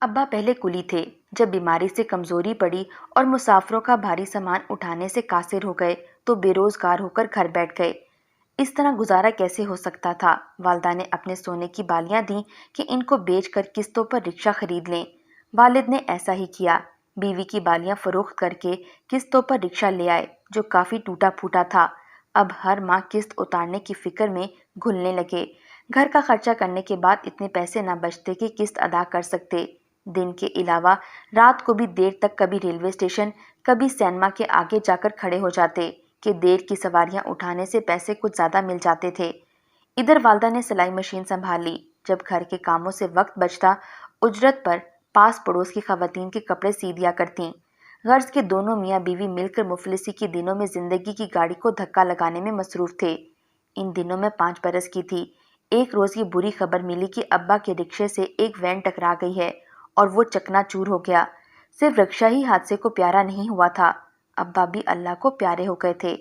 ابا پہلے کلی تھے۔ جب بیماری سے کمزوری پڑی اور مسافروں کا بھاری سامان اٹھانے سے قاصر ہو گئے تو بے روزگار ہو کر گھر بیٹھ گئے۔ اس طرح گزارا کیسے ہو سکتا تھا؟ والدہ نے اپنے سونے کی بالیاں دیں کہ ان کو بیچ کر قسطوں پر رکشہ خرید لیں۔ والد نے ایسا ہی کیا۔ بیوی کی بالیاں فروخت کر کے قسطوں پر رکشہ لے آئے جو کافی ٹوٹا پھوٹا تھا۔ اب ہر ماہ قسط اتارنے کی فکر میں گھلنے لگے۔ گھر کا خرچہ کرنے کے بعد اتنے پیسے نہ بچتے کہ قسط ادا کر سکتے۔ دن کے علاوہ رات کو بھی دیر تک کبھی ریلوے اسٹیشن کبھی سینما کے آگے جا کر کھڑے ہو جاتے کہ دیر کی سواریاں اٹھانے سے پیسے کچھ زیادہ مل جاتے تھے۔ ادھر والدہ نے سلائی مشین سنبھال لی۔ جب گھر کے کاموں سے وقت بچتا اجرت پر پاس پڑوس کی خواتین کے کپڑے سی دیا کرتیں۔ غرض کے دونوں میاں بیوی مل کر مفلسی کے دنوں میں زندگی کی گاڑی کو دھکا لگانے میں مصروف تھے۔ ان دنوں میں 5 برس کی تھی۔ ایک روز یہ بری خبر ملی کہ ابا کے رکشے سے ایک وین ٹکرا گئی ہے اور وہ چکنا چور ہو گیا۔ صرف رکشہ ہی حادثے کو پیارا نہیں ہوا تھا، ابا بھی اللہ کو پیارے ہو گئے تھے۔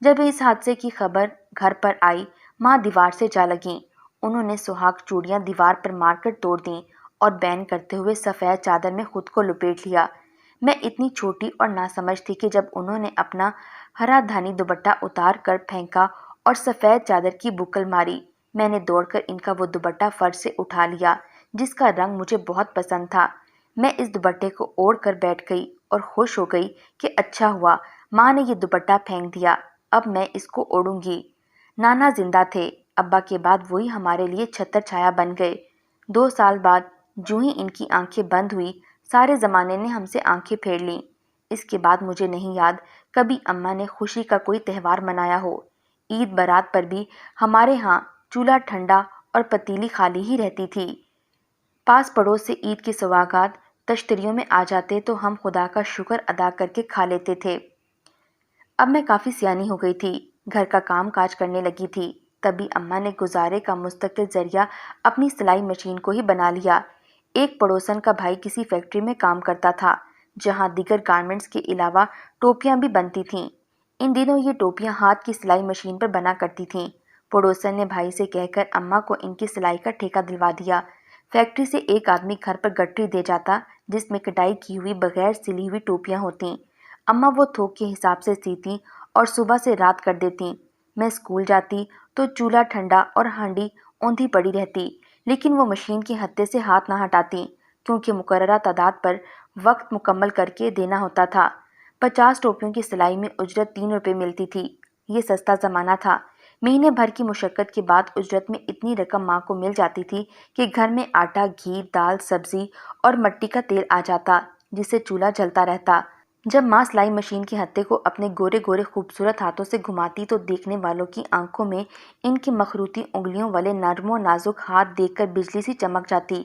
جب اس حادثے کی خبر گھر پر آئی، ماں دیوار سے جا لگیں۔ انہوں نے سہاگ چوڑیاں دیوار پر مار کر توڑ دیں اور بین کرتے ہوئے سفید چادر میں خود کو لپیٹ لیا۔ میں اتنی چھوٹی اور ناسمجھ تھی کہ جب انہوں نے اپنا ہرا دھانی دوپٹہ اتار کر پھینکا اور سفید چادر کی بکل ماری، میں نے دوڑ کر ان کا وہ دوپٹہ فرش سے اٹھا لیا جس کا رنگ مجھے بہت پسند تھا۔ میں اس دوپٹے کو اوڑھ کر بیٹھ گئی اور خوش ہو گئی کہ اچھا ہوا ماں نے یہ دوپٹہ پھینک دیا، اب میں اس کو اوڑھوں گی۔ نانا زندہ تھے، ابا کے بعد وہی ہمارے لیے چھتر چھایا بن گئے۔ 2 سال بعد جو ہی ان کی آنکھیں بند ہوئی، سارے زمانے نے ہم سے آنکھیں پھیر لیں۔ اس کے بعد مجھے نہیں یاد کبھی اماں نے خوشی کا کوئی تہوار منایا ہو۔ عید برات پر بھی ہمارے ہاں چولہا ٹھنڈا اور پتیلی خالی ہی رہتی تھی۔ پاس پڑوس سے عید کے سوغات تشتریوں میں آ جاتے تو ہم خدا کا شکر ادا کر کے کھا لیتے تھے۔ اب میں کافی سیانی ہو گئی تھی، گھر کا کام کاج کرنے لگی تھی، تبھی اماں نے گزارے کا مستقل ذریعہ اپنی سلائی مشین کو ہی بنا لیا۔ ایک پڑوسن کا بھائی کسی فیکٹری میں کام کرتا تھا جہاں دیگر گارمنٹس کے علاوہ ٹوپیاں بھی بنتی تھیں۔ ان دنوں یہ ٹوپیاں ہاتھ کی سلائی مشین پر بنا کرتی تھیں۔ پڑوسن نے بھائی سے کہہ کر اماں کو ان کی سلائی کا ٹھیکہ دلوا دیا۔ فیکٹری سے ایک آدمی گھر پر گٹری دے جاتا جس میں کٹائی کی ہوئی بغیر سلی ہوئی ٹوپیاں ہوتیں۔ اماں وہ تھوک کے حساب سے سیتیں اور صبح سے رات کر دیتیں۔ میں اسکول جاتی تو چولہا ٹھنڈا اور ہانڈی اوندھی پڑی رہتی، لیکن وہ مشین کے ہتھے سے ہاتھ نہ ہٹاتی کیونکہ مقررہ تعداد پر وقت مکمل کر کے دینا ہوتا تھا۔ 50 ٹوپیوں کی سلائی میں اجرت 3 روپے ملتی تھی۔ یہ سستا زمانہ تھا۔ مہینے بھر کی مشقت کے بعد اجرت میں اتنی رقم ماں کو مل جاتی تھی کہ گھر میں آٹا، گھی، دال، سبزی اور مٹی کا تیل آ جاتا جس سے چولہا جلتا رہتا۔ جب ماں سلائی مشین کے ہتھے کو اپنے گورے گورے خوبصورت ہاتھوں سے گھماتی تو دیکھنے والوں کی آنکھوں میں ان کی مخروطی انگلیوں والے نرم و نازک ہاتھ دیکھ کر بجلی سی چمک جاتی۔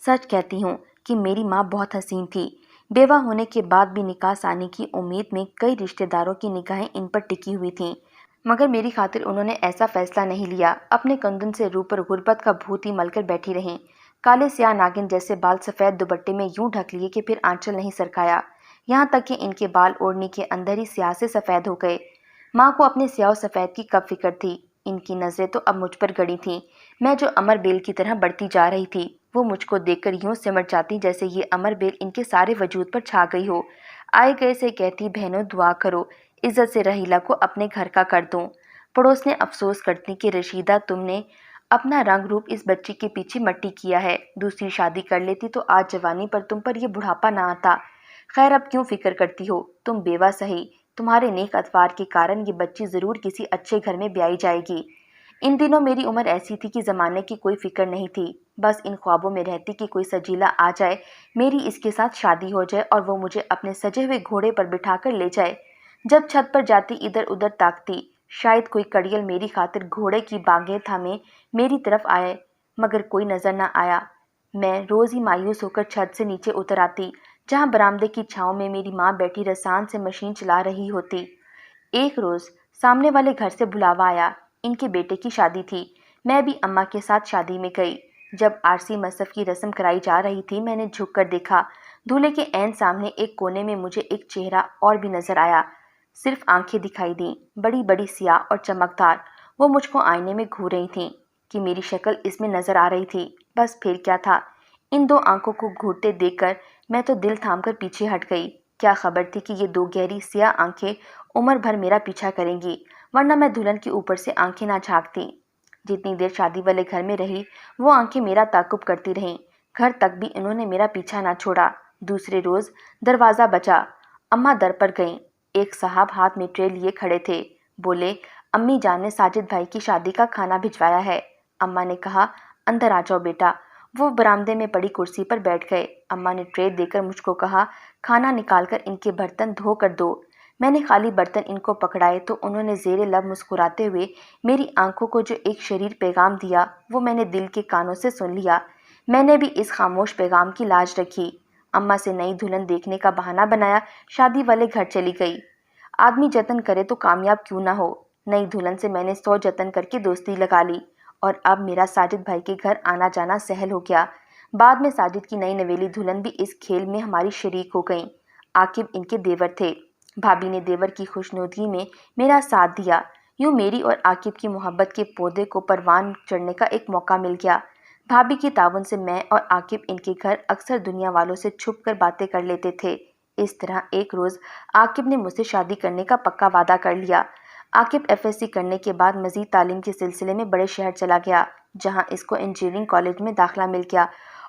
سچ کہتی ہوں کہ میری ماں بہت حسین تھی۔ بیوہ ہونے کے بعد بھی نکاح ثانی کی امید میں کئی رشتہ داروں کی نگاہیں ان پر ٹکی ہوئی تھیں، مگر میری خاطر انہوں نے ایسا فیصلہ نہیں لیا۔ اپنے کندن سے روح پر غربت کا بھوت ہی مل کر بیٹھی رہیں۔ کالے سیاہ ناگن جیسے بال سفید دوپٹے میں یوں ڈھک لیے کہ پھر آنچل نہیں سرکایا، یہاں تک کہ ان کے بال اوڑھنی کے اندر ہی سیاہ سے سفید ہو گئے۔ ماں کو اپنے سیاہ و سفید کی کب فکر تھی؟ ان کی نظریں تو اب مجھ پر گڑی تھیں۔ میں جو امر بیل کی طرح بڑھتی جا رہی تھی وہ مجھ کو دیکھ کر یوں سمٹ جاتی جیسے یہ امر بیل ان کے سارے وجود پر چھا گئی ہو۔ آئے گئے سے کہتی، بہنوں دعا کرو عزت سے رحیلہ کو اپنے گھر کا کر دوں۔ پڑوس نے افسوس کرتی کہ رشیدہ تم نے اپنا رنگ روپ اس بچی کے پیچھے مٹی کیا ہے، دوسری شادی کر لیتی تو آج جوانی پر تم پر یہ بڑھاپا نہ آتا۔ خیر اب کیوں فکر کرتی ہو، تم بیوہ سہی، تمہارے نیک اطوار کے کارن یہ بچی ضرور کسی اچھے گھر میں بیائی جائے گی۔ ان دنوں میری عمر ایسی تھی کہ زمانے کی کوئی فکر نہیں تھی، بس ان خوابوں میں رہتی کہ کوئی سجیلا آ جائے، میری اس کے ساتھ شادی ہو جائے اور وہ مجھے اپنے سجے ہوئے گھوڑے پر بٹھا کر لے جائے۔ جب چھت پر جاتی ادھر ادھر تاکتی، شاید کوئی کڑیل میری خاطر گھوڑے کی بانگیں تھامے میری طرف آئے، مگر کوئی نظر نہ آیا۔ میں روز ہی مایوس ہو کر چھت سے نیچے اتر آتی جہاں برآمدے کی چھاؤں میں میری ماں بیٹھی رسان سے مشین چلا رہی ہوتی۔ ایک روز سامنے والے گھر سے بلاوا آیا، ان کے بیٹے کی شادی تھی۔ میں بھی اماں کے ساتھ شادی میں گئی۔ جب عارسی مصحف کی رسم کرائی جا رہی تھی میں نے جھک کر دیکھا، دولہے کے عین سامنے ایک کونے میں مجھے ایک چہرہ اور بھی نظر آیا، صرف آنکھیں دکھائی دیں، بڑی بڑی سیاہ اور چمکدار۔ وہ مجھ کو آئینے میں گھور رہی تھیں کہ میری شکل اس میں نظر آ رہی تھی، بس پھر کیا تھا، ان دو آنکھوں کو گھورتے دیکھ کر میں تو دل تھام کر پیچھے ہٹ گئی۔ کیا خبر تھی کہ یہ دو گہری سیاہ آنکھیں عمر بھر میرا پیچھا کریں گی، ورنہ میں دلہن کے اوپر سے آنکھیں نہ جھانکتی۔ جتنی دیر شادی والے گھر میں رہی وہ آنکھیں میرا تعاقب کرتی رہیں۔ گھر تک بھی انہوں نے میرا پیچھا نہ چھوڑا۔ دوسرے روز دروازہ بجا۔ اماں در پر گئیں۔ ایک صاحب ہاتھ میں ٹرے لیے کھڑے تھے۔ بولے، امی جان نے ساجد بھائی کی شادی کا کھانا بھجوایا ہے۔ اماں نے کہا، اندر آ جاؤ بیٹا۔ وہ برآمدے میں پڑی کرسی پر بیٹھ گئے۔ اماں نے ٹرے دے کر مجھ کو کہا، کھانا نکال کر ان کے برتن دھو کر دو۔ میں نے خالی برتن ان کو پکڑائے تو انہوں نے زیر لب مسکراتے ہوئے میری آنکھوں کو جو ایک شریر پیغام دیا وہ میں نے دل کے کانوں سے سن لیا۔ میں نے بھی اس خاموش پیغام کی لاج رکھی۔ اماں سے نئی دلہن دیکھنے کا بہانہ بنایا شادی والے گھر چلی گئی۔ آدمی جتن کرے تو کامیاب کیوں نہ ہو۔ نئی دلہن سے میں نے 100 جتن کر کے دوستی لگا لی اور اب میرا ساجد بھائی کے گھر آنا جانا سہل ہو گیا۔ بعد میں ساجد کی نئی نویلی دلہن بھی اس کھیل میں ہماری شریک ہو گئیں۔ عاقب ان کے دیور تھے۔ بھابی نے دیور کی خوشنودگی میں میرا ساتھ دیا۔ یوں میری اور عاقب کی محبت کے پودے کو پروان چڑھنے کا ایک موقع مل گیا۔ بھابی کے تعاون سے میں اور عاقب ان کے گھر اکثر دنیا والوں سے چھپ کر باتیں کر لیتے تھے۔ اس طرح ایک روز عاقب نے مجھ سے شادی کرنے کا پکا وعدہ کر لیا۔ عاقب FSC کرنے کے بعد مزید تعلیم کے سلسلے میں بڑے شہر چلا گیا، جہاں اس کو انجینئرنگ کالج میں داخلہ مل گیا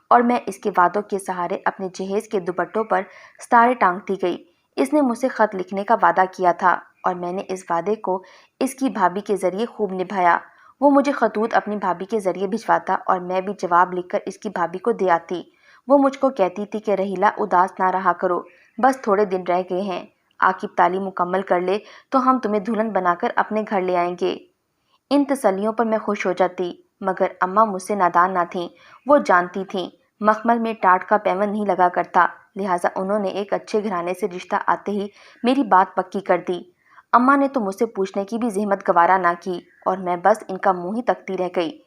اور میں اس کے وعدوں کے سہارے اپنے جہیز کے دوپٹوں پر ستارے ٹانگتی گئی۔ اس نے مجھ سے خط لکھنے کا وعدہ کیا تھا اور میں نے اس وعدے کو اس کی بھابی کے ذریعے خوب نبھایا۔ وہ مجھے خطوط اپنی بھابی کے ذریعے بھجواتا اور میں بھی جواب لکھ کر اس کی بھابی کو دے آتی۔ وہ مجھ کو کہتی تھی کہ رحیلہ اداس نہ رہا کرو، بس تھوڑے دن رہ گئے ہیں، عاقب تعلیم مکمل کر لے تو ہم تمہیں دلہن بنا کر اپنے گھر لے آئیں گے۔ ان تسلیوں پر میں خوش ہو جاتی، مگر اماں مجھ سے نادان نہ تھیں۔ وہ جانتی تھیں مخمل میں ٹاٹ کا پیوند نہیں لگا کرتا، لہٰذا انہوں نے ایک اچھے گھرانے سے رشتہ آتے ہی میری بات پکی کر دی۔ اماں نے تو مجھ سے پوچھنے کی بھی زحمت گوارا نہ کی اور میں بس ان کا منہ ہی تکتی رہ گئی۔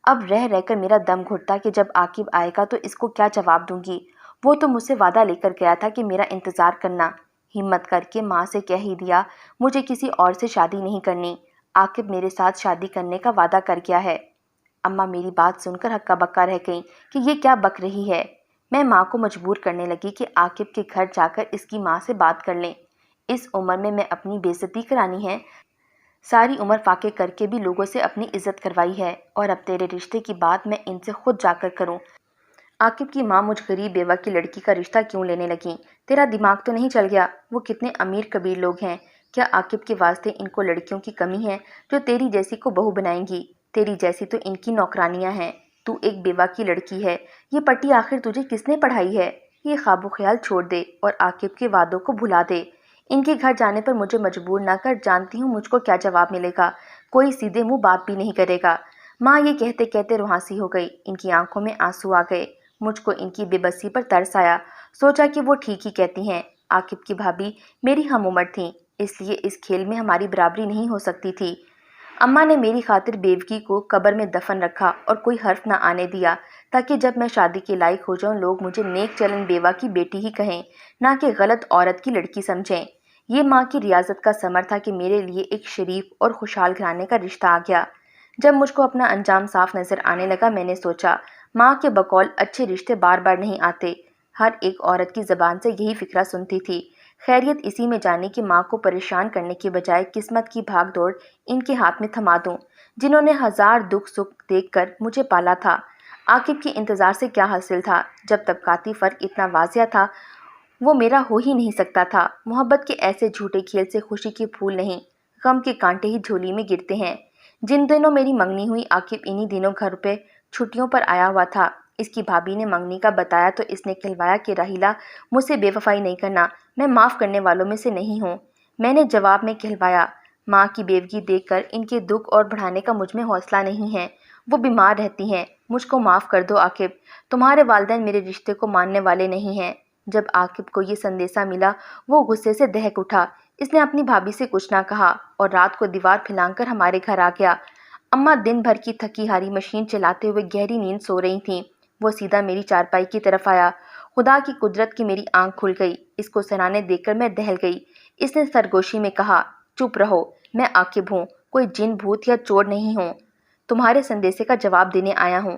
اب رہ رہ کر میرا دم گھٹتا کہ جب عاقب آئے گا تو اس کو کیا جواب دوں گی۔ وہ تو مجھ سے وعدہ لے کر گیا تھا کہ میرا انتظار کرنا۔ ہمت کر کے ماں سے کہہ ہی دیا، مجھے کسی اور سے شادی نہیں کرنی، عاقب میرے ساتھ شادی کرنے کا وعدہ کر گیا ہے۔ اماں میری بات سن کر ہکا بکا رہ گئیں کہ یہ کیا بک رہی ہے۔ میں ماں کو مجبور کرنے لگی کہ عاقب کے گھر جا کر اس کی ماں سے بات کر لیں۔ اس عمر میں اپنی بے عزتی کرانی ہے؟ ساری عمر فاقے کر کے بھی لوگوں سے اپنی عزت کروائی ہے اور اب تیرے رشتے کی بات میں ان سے خود جا کر کروں۔ عاقب کی ماں مجھ غریب بیوہ کی لڑکی کا رشتہ کیوں لینے لگیں؟ تیرا دماغ تو نہیں چل گیا؟ وہ کتنے امیر کبیر لوگ ہیں، کیا عاقب کے واسطے ان کو لڑکیوں کی کمی ہے جو تیری جیسی کو بہو بنائیں گی؟ تیری جیسی تو ان کی نوکرانیاں ہیں، تو ایک بیوہ کی لڑکی ہے۔ یہ پٹی آخر تجھے کس نے پڑھائی ہے؟ یہ خواب و خیال چھوڑ دے اور عاقب کے وعدوں کو بھلا دے۔ ان کے گھر جانے پر مجھے مجبور نہ کر، جانتی ہوں مجھ کو کیا جواب ملے گا، کوئی سیدھے منہ بات بھی نہیں کرے گا۔ ماں یہ کہتے کہتے روانسی ہو گئی، ان کی آنکھوں میں آنسو آ گئے۔ مجھ کو ان کی بے بسی پر ترس آیا، سوچا کہ وہ ٹھیک ہی کہتی ہیں۔ عاقب کی بھابی میری ہم عمر تھیں، اس لیے اس کھیل میں ہماری برابری نہیں ہو سکتی تھی۔ اماں نے میری خاطر بیوگی کو قبر میں دفن رکھا اور کوئی حرف نہ آنے دیا تاکہ جب میں شادی کے لائق ہو جاؤں لوگ مجھے نیک چلن بیوہ کی بیٹی ہی کہیں، نہ کہ غلط عورت کی لڑکی سمجھیں۔ یہ ماں کی ریاضت کا ثمر تھا کہ میرے لیے ایک شریف اور خوشحال گھرانے کا رشتہ آ گیا۔ جب مجھ کو اپنا انجام صاف نظر آنے لگا میں نے سوچا، ماں کے بقول اچھے رشتے بار بار نہیں آتے۔ ہر ایک عورت کی زبان سے یہی فکرہ سنتی تھی۔ خیریت اسی میں جانی کہ ماں کو پریشان کرنے کے بجائے قسمت کی بھاگ دوڑ ان کے ہاتھ میں تھما دوں، جنہوں نے ہزار دکھ سکھ دیکھ کر مجھے پالا تھا۔ عاقب کے انتظار سے کیا حاصل تھا جب طبقاتی فرق اتنا واضح تھا؟ وہ میرا ہو ہی نہیں سکتا تھا۔ محبت کے ایسے جھوٹے کھیل سے خوشی کے پھول نہیں، غم کے کانٹے ہی جھولی میں گرتے ہیں۔ جن دنوں میری منگنی ہوئی عاقب انہی دنوں گھر پہ چھٹیوں پر آیا ہوا تھا۔ اس کی بھابی نے منگنی کا بتایا تو اس نے کہلوایا کہ راحیلہ مجھ سے بے وفائی نہیں کرنا، میں معاف کرنے والوں میں سے نہیں ہوں۔ میں نے جواب میں کہلوایا، ماں کی بیوگی دیکھ کر ان کے دکھ اور بڑھانے کا مجھ میں حوصلہ نہیں ہے، وہ بیمار رہتی ہیں، مجھ کو معاف کر دو عاقب، تمہارے والدین میرے رشتے کو ماننے والے نہیں ہیں۔ جب عاقب کو یہ سندیسہ ملا وہ غصے سے دہک اٹھا۔ اس نے اپنی بھابی سے کچھ نہ کہا اور رات کو دیوار پھلانگ کر ہمارے گھر آ گیا۔ اماں دن بھر کی تھکی ہاری مشین چلاتے ہوئے گہری نیند سو رہی تھیں۔ وہ سیدھا میری چارپائی کی طرف آیا۔ خدا کی قدرت کی میری آنکھ کھل گئی، اس کو سرانے دیکھ کر میں دہل گئی۔ اس نے سرگوشی میں کہا، چپ رہو، میں عاقب ہوں، کوئی جن بھوت یا چور نہیں ہوں، تمہارے سندیسے کا جواب دینے آیا ہوں۔